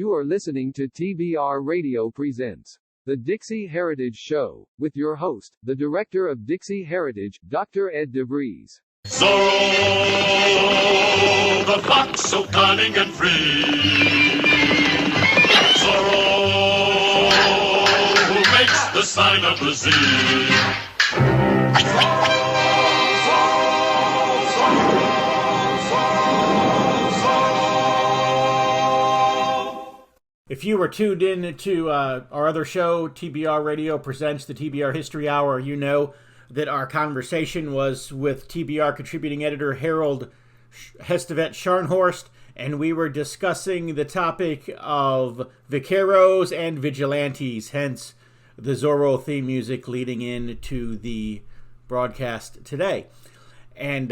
You are listening to TBR Radio Presents, the DIXIE Heritage Show, with your host, the Director of DIXIE Heritage, Dr. Ed DeVries. Zorro, the fox so cunning and free. Zorro, who makes the sign of the Z. If you were tuned in to our other show, TBR Radio Presents, the TBR History Hour, you know that our conversation was with TBR contributing editor Harald Hesstvedt Scharnhorst, and we were discussing the topic of vaqueros and vigilantes, hence the Zorro theme music leading into the broadcast today. And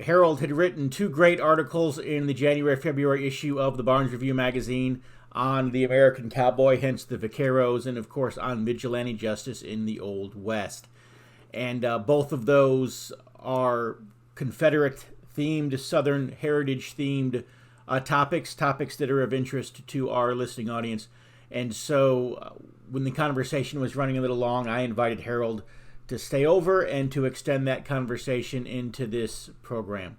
Harald had written two great articles in the January-February issue of the Barnes Review magazine on the American cowboy, hence the vaqueros, and of course on vigilante justice in the Old West. And both of those are Confederate-themed, Southern heritage-themed topics that are of interest to our listening audience. And so when the conversation was running a little long, I invited Harald to stay over and to extend that conversation into this program.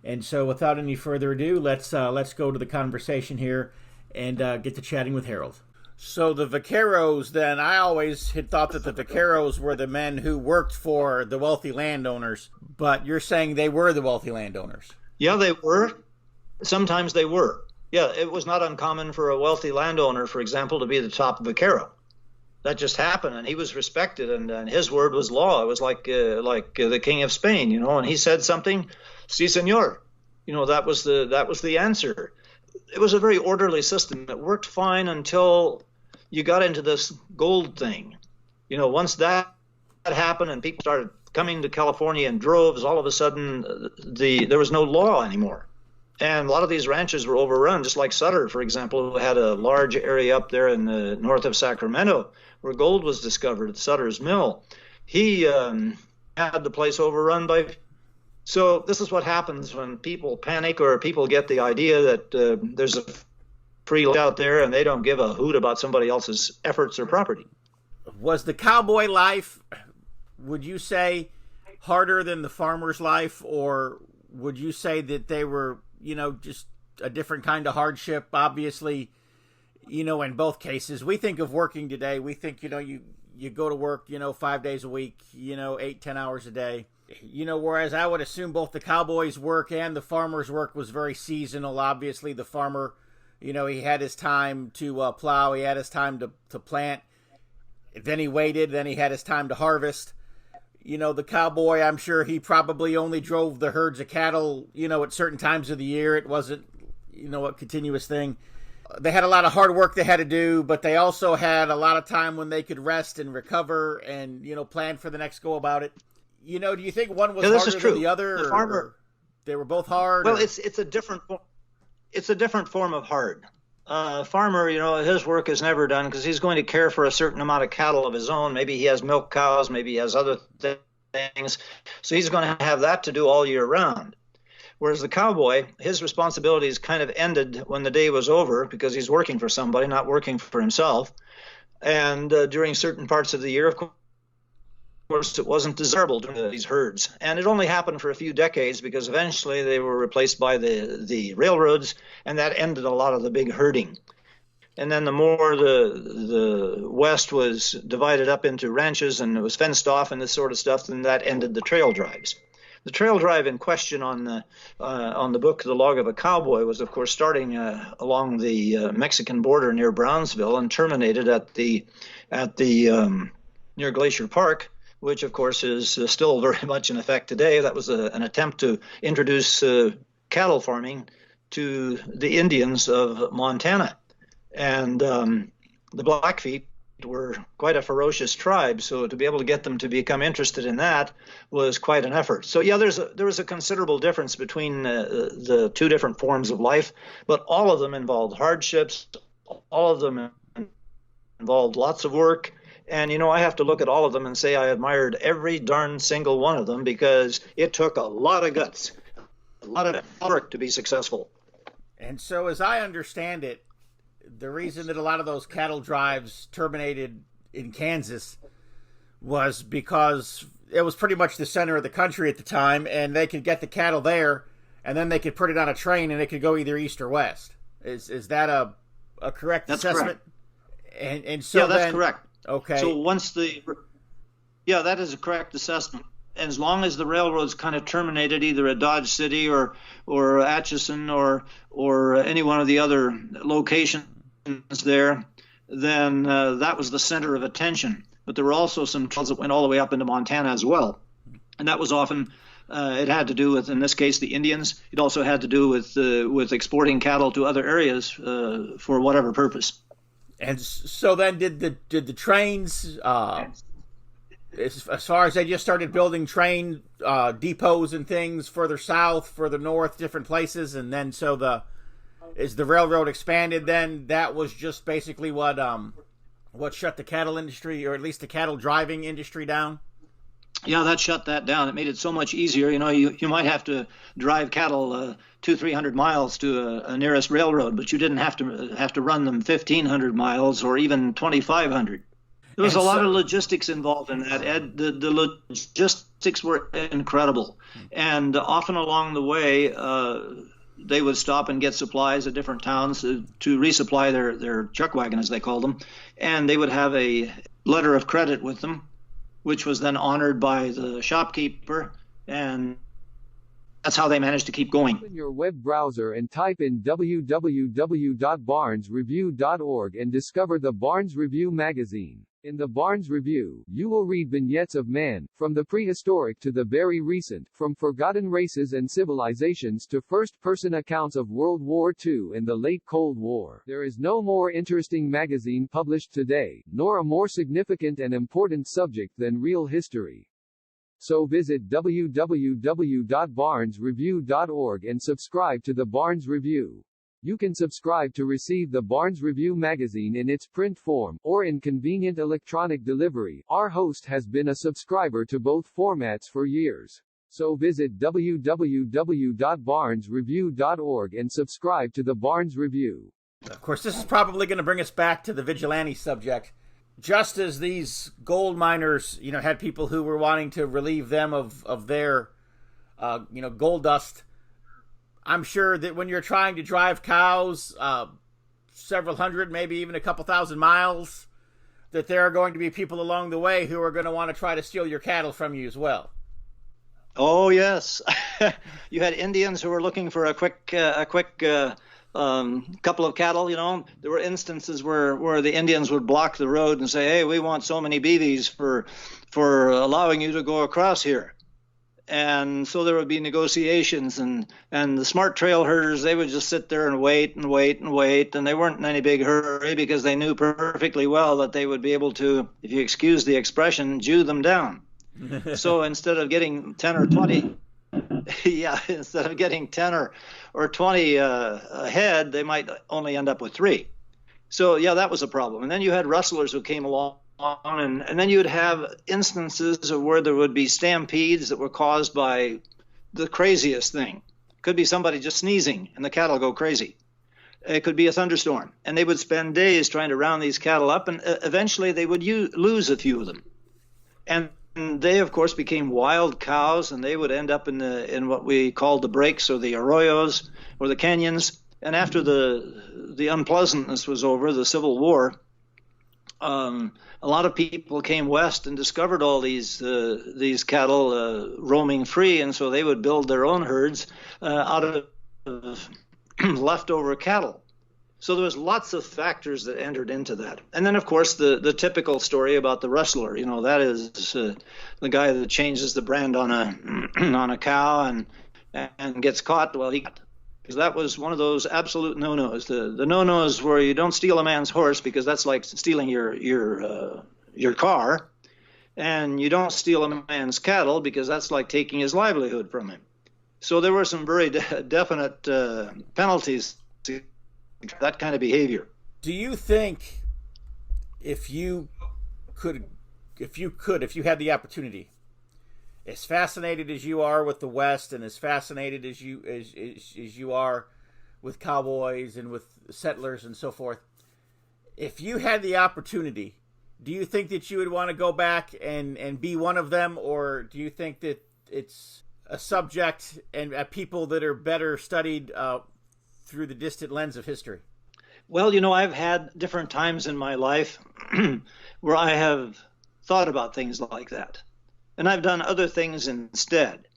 And so without any further ado, let's go to the conversation here and get to chatting with Harald. So the vaqueros, then, I always had thought that the vaqueros were the men who worked for the wealthy landowners, but you're saying they were the wealthy landowners. Yeah, they were. Sometimes they were. Yeah, it was not uncommon for a wealthy landowner, for example, to be the top vaquero. That just happened, and he was respected, and his word was law. It was like the King of Spain, and he said something, "Sí, señor." That was the answer. It was a very orderly system. It worked fine until you got into this gold thing. Once that happened and people started coming to California in droves, all of a sudden there was no law anymore. And a lot of these ranches were overrun, just like Sutter, for example, who had a large area up there in the north of Sacramento where gold was discovered at Sutter's Mill. He had the place overrun by... So this is what happens when people panic or people get the idea that there's a free land out there and they don't give a hoot about somebody else's efforts or property. Was the cowboy life, would you say, harder than the farmer's life, or would you say that they were, just a different kind of hardship? Obviously, in both cases, we think of working today. We think, you go to work, 5 days a week, 8-10 hours a day. Whereas I would assume both the cowboys' work and the farmer's work was very seasonal. Obviously, the farmer, he had his time to plow, he had his time to plant, then he waited, then he had his time to harvest. The cowboy, I'm sure he probably only drove the herds of cattle, at certain times of the year. It wasn't, a continuous thing. They had a lot of hard work they had to do, but they also had a lot of time when they could rest and recover and, plan for the next go about it. Do you think one was harder than the other? The farmer, or they were both hard? Well, it's a different form of hard. Farmer, his work is never done because he's going to care for a certain amount of cattle of his own. Maybe he has milk cows, maybe he has other things. So he's going to have that to do all year round. Whereas the cowboy, his responsibilities kind of ended when the day was over because he's working for somebody, not working for himself. And during certain parts of the year, of course, it wasn't desirable to these herds. And it only happened for a few decades because eventually they were replaced by the railroads, and that ended a lot of the big herding. And then the more the West was divided up into ranches and it was fenced off and this sort of stuff, then that ended the trail drives. The trail drive in question on the book The Log of a Cowboy was, of course, starting along the Mexican border near Brownsville and terminated at the near Glacier Park, which, of course, is still very much in effect today. That was an attempt to introduce cattle farming to the Indians of Montana. And the Blackfeet were quite a ferocious tribe, so to be able to get them to become interested in that was quite an effort. So, yeah, there was a considerable difference between the two different forms of life, but all of them involved hardships, all of them involved lots of work. And, I have to look at all of them and say I admired every darn single one of them because it took a lot of guts, a lot of work to be successful. And so as I understand it, the reason that a lot of those cattle drives terminated in Kansas was because it was pretty much the center of the country at the time, and they could get the cattle there, and then they could put it on a train, and it could go either east or west. Is that a correct assessment? Correct. And so that's correct. Okay. So that is a correct assessment. And as long as the railroads kind of terminated either at Dodge City or Atchison or any one of the other locations there, then that was the center of attention. But there were also some trails that went all the way up into Montana as well. And that was often, it had to do with, in this case, the Indians. It also had to do with exporting cattle to other areas for whatever purpose. And so then did the trains, as far as they just started building train depots and things further south, further north, different places, and then as the railroad expanded, then that was just basically what shut the cattle industry, or at least the cattle driving industry, down? Yeah, that shut that down. It made it so much easier. You know, you might have to drive cattle 200-300 miles to a nearest railroad, but you didn't have to run them 1,500 miles or even 2,500. There was a lot of logistics involved in that, Ed. The logistics were incredible. And often along the way, they would stop and get supplies at different towns to resupply their chuck wagon, as they called them. And they would have a letter of credit with them, which was then honored by the shopkeeper. And that's how they managed to keep going. Open your web browser and type in www.barnesreview.org and discover the Barnes Review magazine. In the Barnes Review, you will read vignettes of man, from the prehistoric to the very recent, from forgotten races and civilizations to first-person accounts of World War II and the late Cold War. There is no more interesting magazine published today, nor a more significant and important subject than real history. So visit www.barnesreview.org and subscribe to the Barnes Review. You can subscribe to receive the Barnes Review magazine in its print form, or in convenient electronic delivery. Our host has been a subscriber to both formats for years. So visit www.barnesreview.org and subscribe to the Barnes Review. Of course, this is probably going to bring us back to the vigilante subject. Just as these gold miners, had people who were wanting to relieve them of their, gold dust, I'm sure that when you're trying to drive cows several hundred, maybe even a couple thousand miles, that there are going to be people along the way who are going to want to try to steal your cattle from you as well. Oh, yes. You had Indians who were looking for a quick couple of cattle. There were instances where the Indians would block the road and say, hey, we want so many beeves for allowing you to go across here. And so there would be negotiations, and the smart trail herders, they would just sit there and wait, and they weren't in any big hurry because they knew perfectly well that they would be able to, if you excuse the expression, Jew them down. So instead of getting 10 or 20, instead of getting 10 or 20 ahead, they might only end up with 3. So, that was a problem. And then you had rustlers who came along. And then you would have instances of where there would be stampedes that were caused by the craziest thing. It could be somebody just sneezing and the cattle go crazy. It could be a thunderstorm. And they would spend days trying to round these cattle up, and eventually they would lose a few of them. And they, of course, became wild cows, and they would end up in what we called the breaks or the arroyos or the canyons. And after the unpleasantness was over, the Civil War, a lot of people came west and discovered all these cattle roaming free, and so they would build their own herds out of leftover cattle. So there was lots of factors that entered into that. And then, of course, the typical story about the rustler. That is the guy that changes the brand on a cow and gets caught. Well, because that was one of those absolute no-nos. The no-nos where you don't steal a man's horse, because that's like stealing your car, and you don't steal a man's cattle because that's like taking his livelihood from him. So there were some very definite penalties to that kind of behavior. Do you think if you had the opportunity, as fascinated as you are with the West, and as fascinated as you are with cowboys and with settlers and so forth. If you had the opportunity, do you think that you would want to go back and be one of them, or do you think that it's a subject and people that are better studied through the distant lens of history? Well, I've had different times in my life where I have thought about things like that, and I've done other things instead.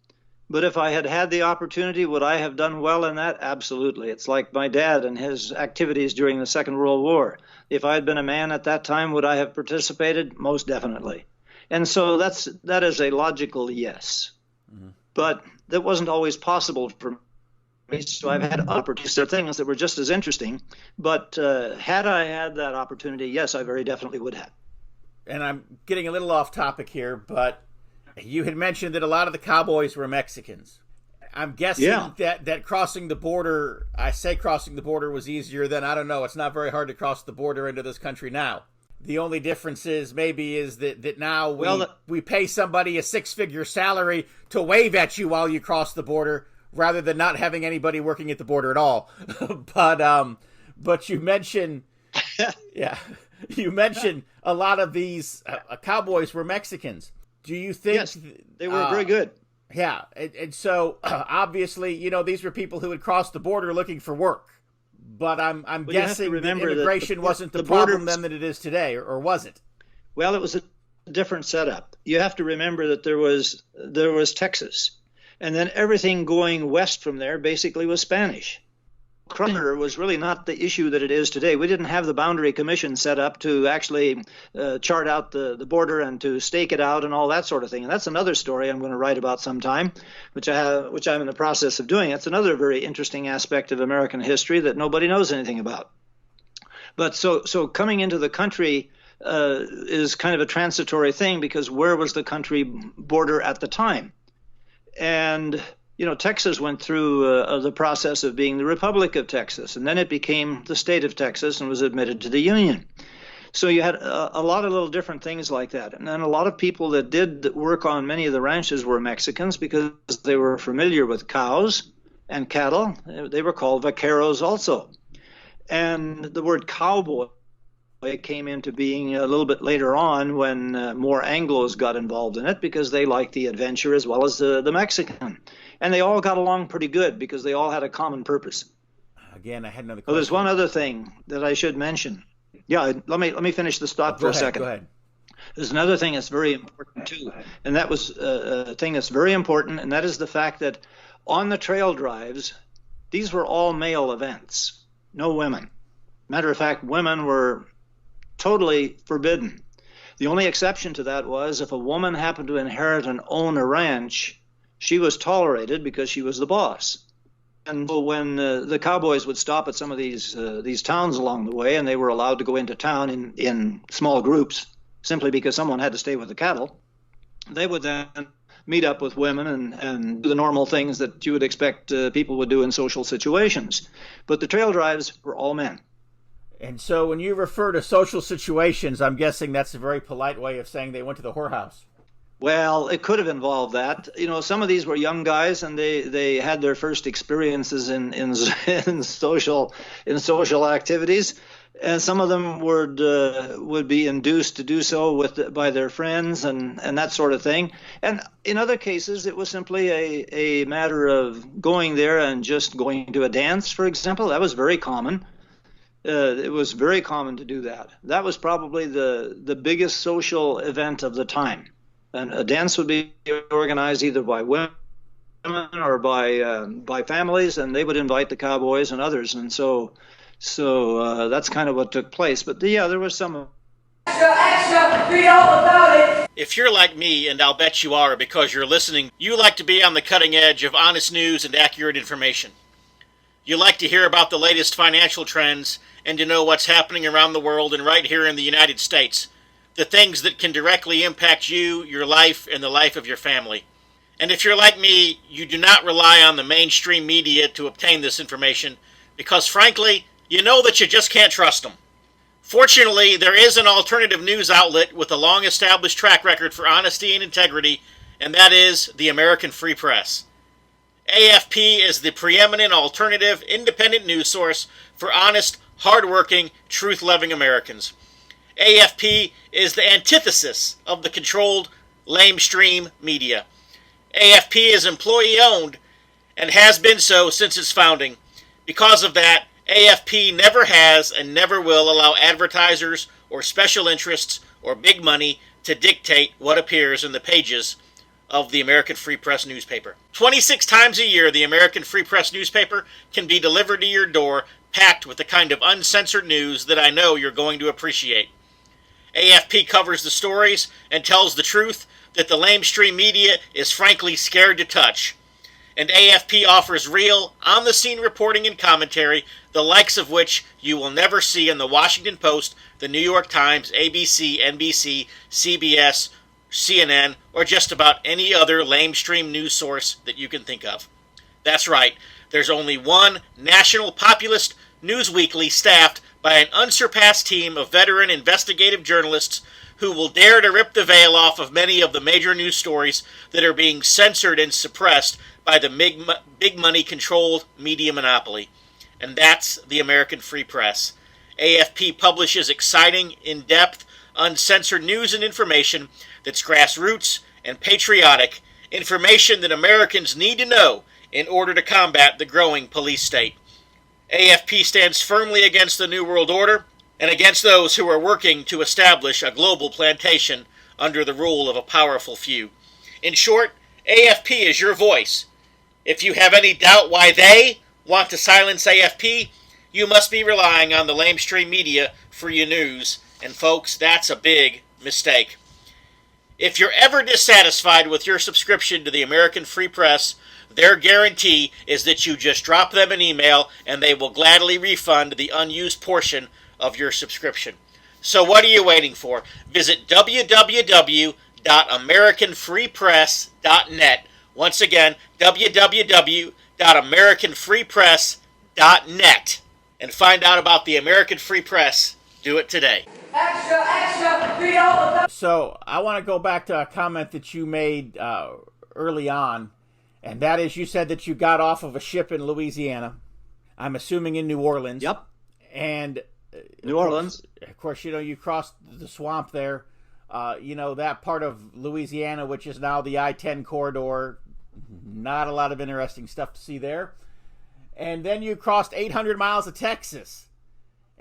But if I had had the opportunity, would I have done well in that? Absolutely. It's like my dad and his activities during the Second World War. If I had been a man at that time, would I have participated? Most definitely. And so that is a logical yes. Mm-hmm. But that wasn't always possible for me. So I've had opportunities. There are things that were just as interesting. But had I had that opportunity, yes, I very definitely would have. And I'm getting a little off topic here, but you had mentioned that a lot of the cowboys were Mexicans. I'm guessing that crossing the border, I say crossing the border was easier than, I don't know, it's not very hard to cross the border into this country now. The only difference is that now we pay somebody a 6-figure salary to wave at you while you cross the border rather than not having anybody working at the border at all. But you mentioned, you mentioned a lot of these cowboys were Mexicans. Do you think... Yes, they were very good. Yeah, and so obviously, these were people who had crossed the border looking for work. But I'm guessing that immigration wasn't the problem then that it is today, or was it? Well, it was a different setup. You have to remember that there was Texas, and then everything going west from there basically was Spanish. Crossing was really not the issue that it is today. We didn't have the Boundary Commission set up to actually chart out the border and to stake it out and all that sort of thing. And that's another story I'm going to write about sometime, which I'm in the process of doing. It's another very interesting aspect of American history that nobody knows anything about. But so coming into the country is kind of a transitory thing, because where was the country border at the time? And Texas went through the process of being the Republic of Texas, and then it became the state of Texas and was admitted to the Union. So you had a lot of little different things like that. And then a lot of people that did work on many of the ranches were Mexicans because they were familiar with cows and cattle. They were called vaqueros also. And the word cowboy came into being a little bit later on when more Anglos got involved in it, because they liked the adventure as well as the Mexican. And they all got along pretty good because they all had a common purpose. Again, I had another question. Well, there's one other thing that I should mention. Yeah, let me finish the thought for a second. Go ahead. There's another thing that's very important too, and that was a thing that's very important, and that is the fact that on the trail drives, these were all male events, no women. Matter of fact, women were totally forbidden. The only exception to that was if a woman happened to inherit and own a ranch, she was tolerated because she was the boss. And so when the cowboys would stop at some of these towns along the way, and they were allowed to go into town in small groups simply because someone had to stay with the cattle, they would then meet up with women and do the normal things that you would expect people would do in social situations. But the trail drives were all men. And so when you refer to social situations, I'm guessing that's a very polite way of saying they went to the whorehouse. Well, it could have involved that. Some of these were young guys, and they had their first experiences in social activities, and some of them would be induced to do so by their friends and that sort of thing. And in other cases, it was simply a matter of going there and just going to a dance, for example. That was very common. It was very common to do that. That was probably the biggest social event of the time. And a dance would be organized either by women or by families, and they would invite the cowboys and others. And so that's kind of what took place. But there was some. Extra, read all about it. If you're like me, and I'll bet you are because you're listening, you like to be on the cutting edge of honest news and accurate information. You like to hear about the latest financial trends and to know what's happening around the world and right here in the United States. The things that can directly impact you, your life, and the life of your family. And if you're like me, you do not rely on the mainstream media to obtain this information because, frankly, you know that you just can't trust them. Fortunately, there is an alternative news outlet with a long-established track record for honesty and integrity, and that is the American Free Press. AFP is the preeminent alternative independent news source for honest, hardworking, truth-loving Americans. AFP is the antithesis of the controlled, lamestream media. AFP is employee-owned and has been so since its founding. Because of that, AFP never has and never will allow advertisers or special interests or big money to dictate what appears in the pages of the American Free Press newspaper. 26 times a year, the American Free Press newspaper can be delivered to your door, packed with the kind of uncensored news that I know you're going to appreciate. AFP covers the stories and tells the truth that the lamestream media is frankly scared to touch. And AFP offers real, on-the-scene reporting and commentary, the likes of which you will never see in the Washington Post, the New York Times, ABC, NBC, CBS, CNN, or just about any other lamestream news source that you can think of. That's right, there's only one national populist news weekly staffed by an unsurpassed team of veteran investigative journalists who will dare to rip the veil off of many of the major news stories that are being censored and suppressed by the big money controlled media monopoly. And that's the American Free Press. AFP publishes exciting, in-depth, uncensored news and information that's grassroots and patriotic, information that Americans need to know in order to combat the growing police state. AFP stands firmly against the New World Order and against those who are working to establish a global plantation under the rule of a powerful few. In short, AFP is your voice. If you have any doubt why they want to silence AFP, you must be relying on the lamestream media for your news, and folks, that's a big mistake. If you're ever dissatisfied with your subscription to the American Free Press, their guarantee is that you just drop them an email and they will gladly refund the unused portion of your subscription. So what are you waiting for? Visit www.americanfreepress.net. Once again, www.americanfreepress.net. And find out about the American Free Press. Do it today. Extra, extra, read all about. So I want to go back to a comment that you made early on, and that is you said that you got off of a ship in Louisiana. I'm assuming in New Orleans. Yep. And New Orleans. Of course, you crossed the swamp there. That part of Louisiana, which is now the I-10 corridor. Not a lot of interesting stuff to see there. And then you crossed 800 miles of Texas.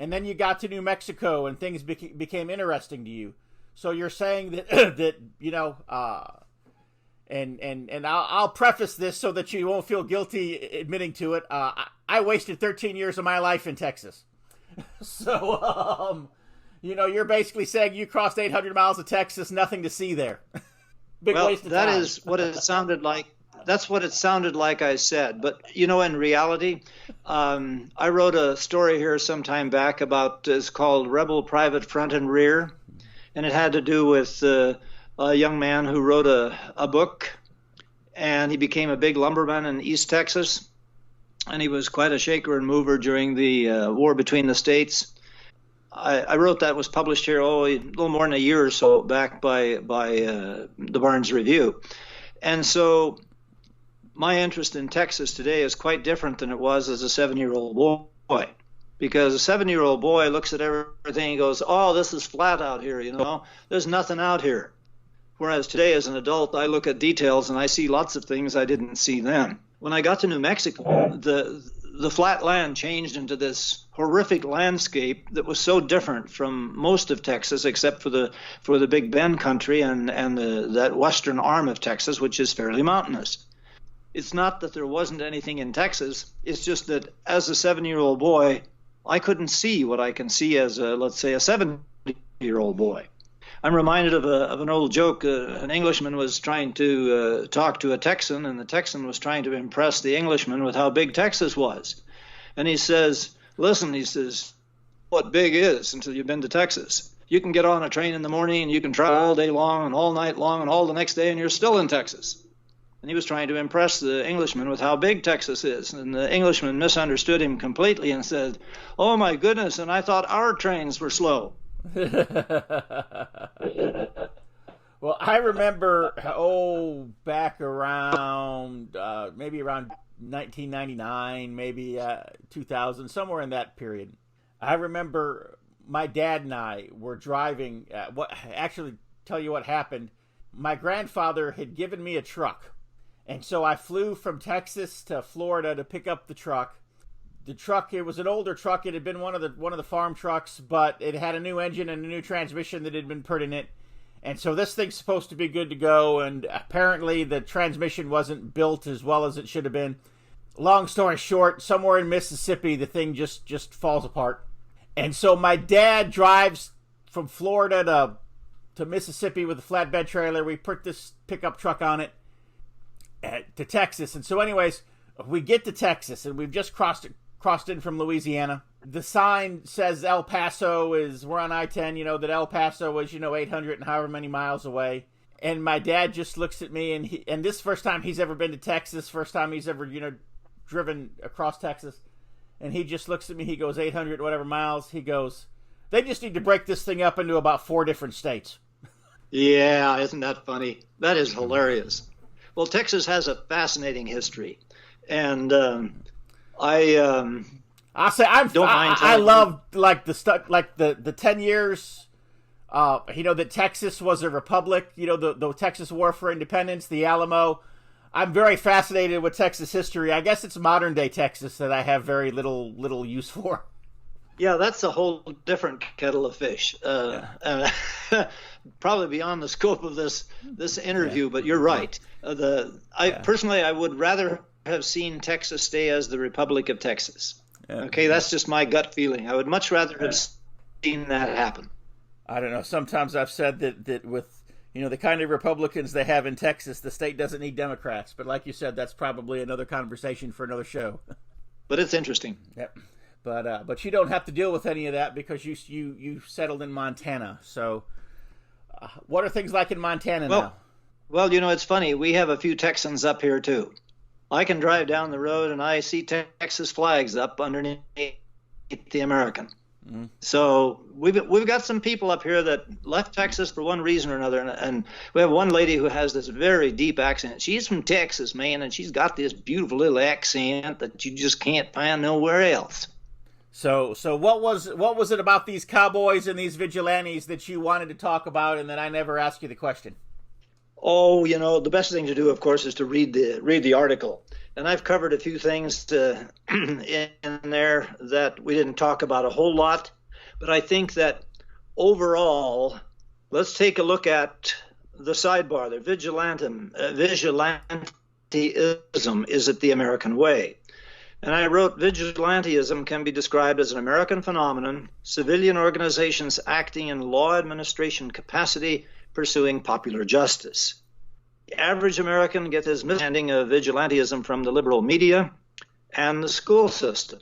And then you got to New Mexico, and things became interesting to you. So you're saying that and I'll preface this so that you won't feel guilty admitting to it. I wasted 13 years of my life in Texas. So, you're basically saying you crossed 800 miles of Texas, nothing to see there. Big waste of time. That is what it sounded like. That's what it sounded like I said. But, in reality, I wrote a story here some time back it's called Rebel Private Front and Rear. And it had to do with a young man who wrote a book, and he became a big lumberman in East Texas. And he was quite a shaker and mover during the war between the states. I wrote that, was published here a little more than a year or so back by the Barnes Review. And so my interest in Texas today is quite different than it was as a 7-year-old boy. Because a 7-year-old boy looks at everything and goes, oh, this is flat out here, There's nothing out here. Whereas today as an adult, I look at details and I see lots of things I didn't see then. When I got to New Mexico, the flat land changed into this horrific landscape that was so different from most of Texas, except for the Big Bend country and that western arm of Texas, which is fairly mountainous. It's not that there wasn't anything in Texas. It's just that as a 7-year-old boy, I couldn't see what I can see as let's say a 70-year-old boy. I'm reminded of an old joke. An Englishman was trying to talk to a Texan, and the Texan was trying to impress the Englishman with how big Texas was. And he says, listen, what big is until you've been to Texas. You can get on a train in the morning, and you can travel all day long and all night long and all the next day, and you're still in Texas. And he was trying to impress the Englishman with how big Texas is. And the Englishman misunderstood him completely and said, oh, my goodness, and I thought our trains were slow. Well, I remember, back around, maybe around 1999, maybe 2000, somewhere in that period. I remember my dad and I were driving. Tell you what happened. My grandfather had given me a truck, and so I flew from Texas to Florida to pick up the truck. The truck, it was an older truck. It had been one of the farm trucks, but it had a new engine and a new transmission that had been put in it. And so this thing's supposed to be good to go, and apparently the transmission wasn't built as well as it should have been. Long story short, somewhere in Mississippi, the thing just falls apart. And so my dad drives from Florida to Mississippi with a flatbed trailer. We put this pickup truck on it to Texas. And so anyways, we get to Texas, and we've just crossed in from Louisiana. The sign says El Paso we're on I-10, that El Paso was, 800 and however many miles away. And my dad just looks at me, and this is the first time he's ever been to Texas, first time he's ever, driven across Texas. And he just looks at me, he goes, 800 whatever miles. He goes, they just need to break this thing up into about 4 different states. Yeah, isn't that funny? That is hilarious. Well, Texas has a fascinating history. And I love like the stuff, like the 10 years, that Texas was a republic. The Texas War for Independence, the Alamo. I'm very fascinated with Texas history. I guess it's modern day Texas that I have very little use for. Yeah, that's a whole different kettle of fish. Probably beyond the scope of this interview. Yeah. But you're right. Personally, I would rather have seen Texas stay as the Republic of Texas. Yeah. Okay, that's just my gut feeling. I would much rather have seen that happen. I don't know. Sometimes I've said that with the kind of Republicans they have in Texas, the state doesn't need Democrats. But like you said, that's probably another conversation for another show. But it's interesting. Yep. But you don't have to deal with any of that because you settled in Montana. So what are things like in Montana now? Well, it's funny. We have a few Texans up here too. I can drive down the road and I see Texas flags up underneath the American. Mm-hmm. So we've got some people up here that left Texas for one reason or another, and we have one lady who has this very deep accent. She's from Texas, man, and she's got this beautiful little accent that you just can't find nowhere else. So what was it about these cowboys and these vigilantes that you wanted to talk about, and that I never asked you the question? Oh, the best thing to do, of course, is to read the article. And I've covered a few things in there that we didn't talk about a whole lot. But I think that overall, let's take a look at the sidebar there. Vigilantism, is it the American way? And I wrote, vigilantism can be described as an American phenomenon, civilian organizations acting in law administration capacity, pursuing popular justice. The average American gets his misunderstanding of vigilantism from the liberal media and the school system.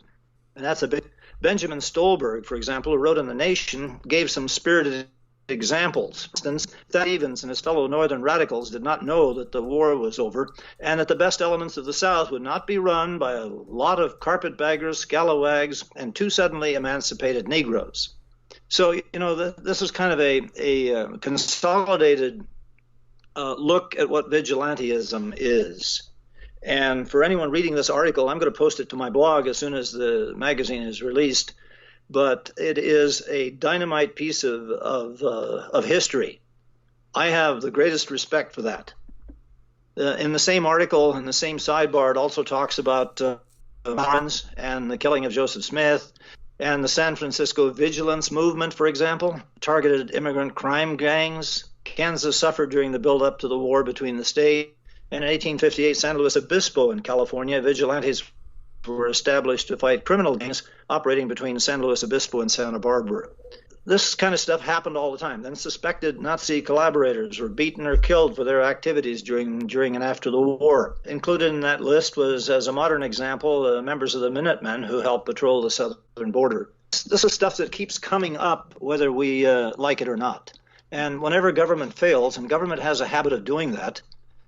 And that's a big. Benjamin Stolberg, for example, who wrote in The Nation, gave some spirited examples. For instance, Thad Stevens and his fellow Northern radicals did not know that the war was over and that the best elements of the South would not be run by a lot of carpetbaggers, scalawags, and too suddenly emancipated Negroes. So, this is kind of a consolidated look at what vigilantism is. And for anyone reading this article, I'm going to post it to my blog as soon as the magazine is released. But it is a dynamite piece of history. I have the greatest respect for that. In the same article, in the same sidebar, it also talks about Barnes and the killing of Joseph Smith, and the San Francisco Vigilance Movement, for example, targeted immigrant crime gangs. Kansas suffered during the buildup to the war between the state. And in 1858, San Luis Obispo in California, vigilantes were established to fight criminal gangs operating between San Luis Obispo and Santa Barbara. This kind of stuff happened all the time. Then suspected Nazi collaborators were beaten or killed for their activities during and after the war. Included in that list was, as a modern example, members of the Minutemen who helped patrol the southern border. This is stuff that keeps coming up whether we like it or not. And whenever government fails, and government has a habit of doing that,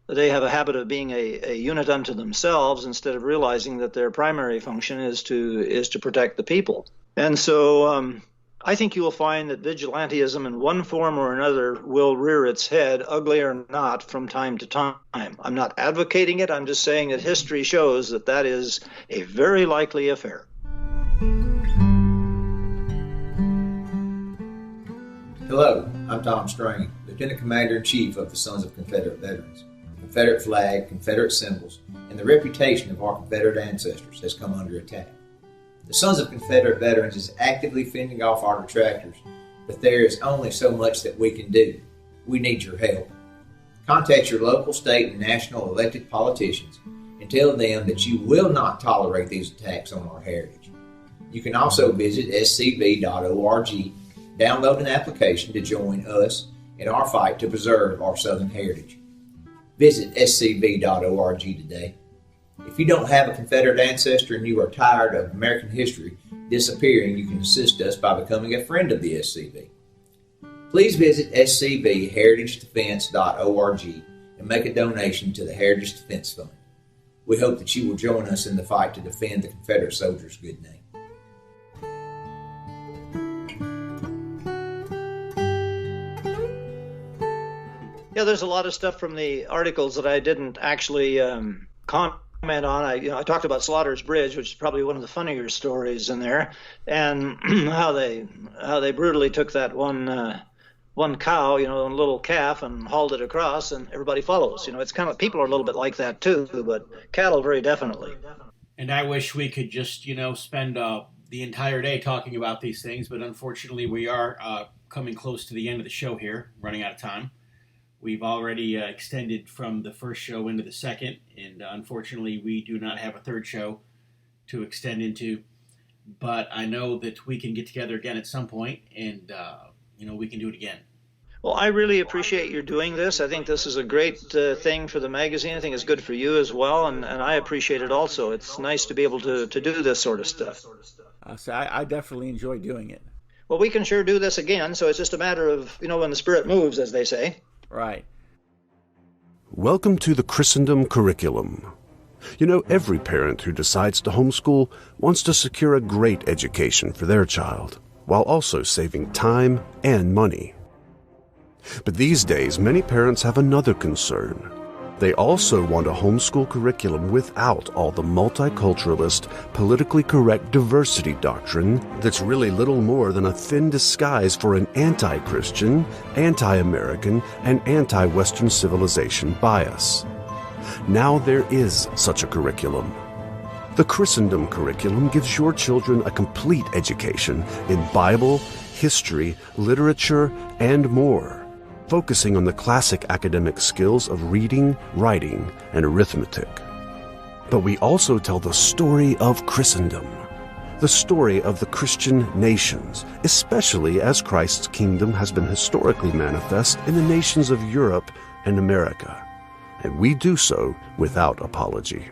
they have a habit of being a unit unto themselves instead of realizing that their primary function is to protect the people. And so I think you will find that vigilantism in one form or another will rear its head, ugly or not, from time to time. I'm not advocating it. I'm just saying that history shows that that is a very likely affair. Hello, I'm Tom Strain, Lieutenant Commander-in-Chief of the Sons of Confederate Veterans. The Confederate flag, Confederate symbols, and the reputation of our Confederate ancestors has come under attack. The Sons of Confederate Veterans is actively fending off our detractors, but there is only so much that we can do. We need your help. Contact your local, state, and national elected politicians and tell them that you will not tolerate these attacks on our heritage. You can also visit scv.org, download an application to join us in our fight to preserve our Southern heritage. Visit scv.org today. If you don't have a Confederate ancestor and you are tired of American history disappearing, you can assist us by becoming a friend of the SCV. Please visit scvheritagedefense.org and make a donation to the Heritage Defense Fund. We hope that you will join us in the fight to defend the Confederate soldiers' good name. Yeah, there's a lot of stuff from the articles that I didn't actually comment on. I talked about Slaughter's Bridge, which is probably one of the funnier stories in there, and how they brutally took that one cow, a little calf, and hauled it across, and everybody follows. It's kind of, people are a little bit like that too, but cattle very definitely. And I wish we could just spend the entire day talking about these things, but unfortunately we are coming close to the end of the show here, running out of time. We've already extended from the first show into the second, and unfortunately we do not have a third show to extend into. But I know that we can get together again at some point, and we can do it again. Well, I really appreciate your doing this. I think this is a great thing for the magazine. I think it's good for you as well, and I appreciate it also. It's nice to be able to do this sort of stuff. So I definitely enjoy doing it. Well, we can sure do this again, so it's just a matter of, when the spirit moves, as they say. Right. Welcome to the Christendom curriculum. Every parent who decides to homeschool wants to secure a great education for their child, while also saving time and money. But these days, many parents have another concern. They also want a homeschool curriculum without all the multiculturalist, politically correct diversity doctrine that's really little more than a thin disguise for an anti-Christian, anti-American, and anti-Western civilization bias. Now there is such a curriculum. The Christendom curriculum gives your children a complete education in Bible, history, literature, and more, focusing on the classic academic skills of reading, writing, and arithmetic. But we also tell the story of Christendom, the story of the Christian nations, especially as Christ's kingdom has been historically manifest in the nations of Europe and America, and we do so without apology.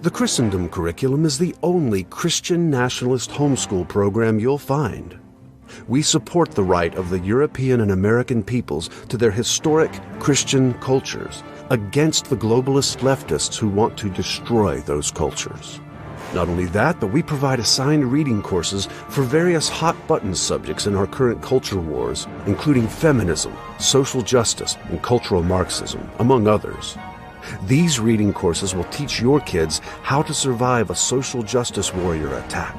The Christendom curriculum is the only Christian nationalist homeschool program you'll find. We support the right of the European and American peoples to their historic Christian cultures against the globalist leftists who want to destroy those cultures. Not only that, but we provide assigned reading courses for various hot-button subjects in our current culture wars, including feminism, social justice, and cultural Marxism, among others. These reading courses will teach your kids how to survive a social justice warrior attack,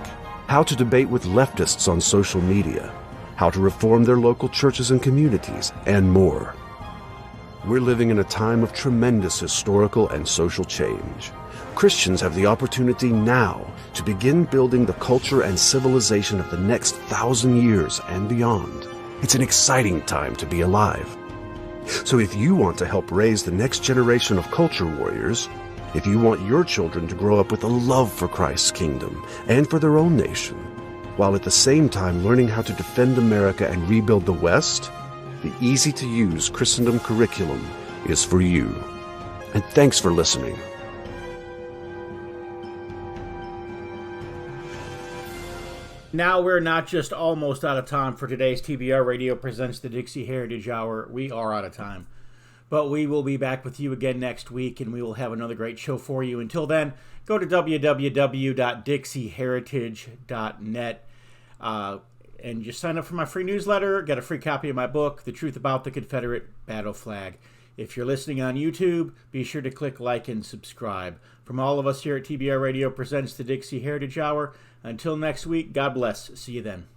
how to debate with leftists on social media, how to reform their local churches and communities, and more. We're living in a time of tremendous historical and social change. Christians have the opportunity now to begin building the culture and civilization of the next 1,000 years and beyond. It's an exciting time to be alive. So if you want to help raise the next generation of culture warriors, if you want your children to grow up with a love for Christ's kingdom and for their own nation, while at the same time learning how to defend America and rebuild the West, the easy-to-use Christendom curriculum is for you. And thanks for listening. Now we're not just almost out of time for today's TBR Radio Presents the DIXIE Heritage Hour. We are out of time. But we will be back with you again next week, and we will have another great show for you. Until then, go to www.dixieheritage.net And just sign up for my free newsletter, get a free copy of my book, The Truth About the Confederate Battle Flag. If you're listening on YouTube, be sure to click like and subscribe. From all of us here at TBR Radio Presents the DIXIE Heritage Hour, until next week, God bless. See you then.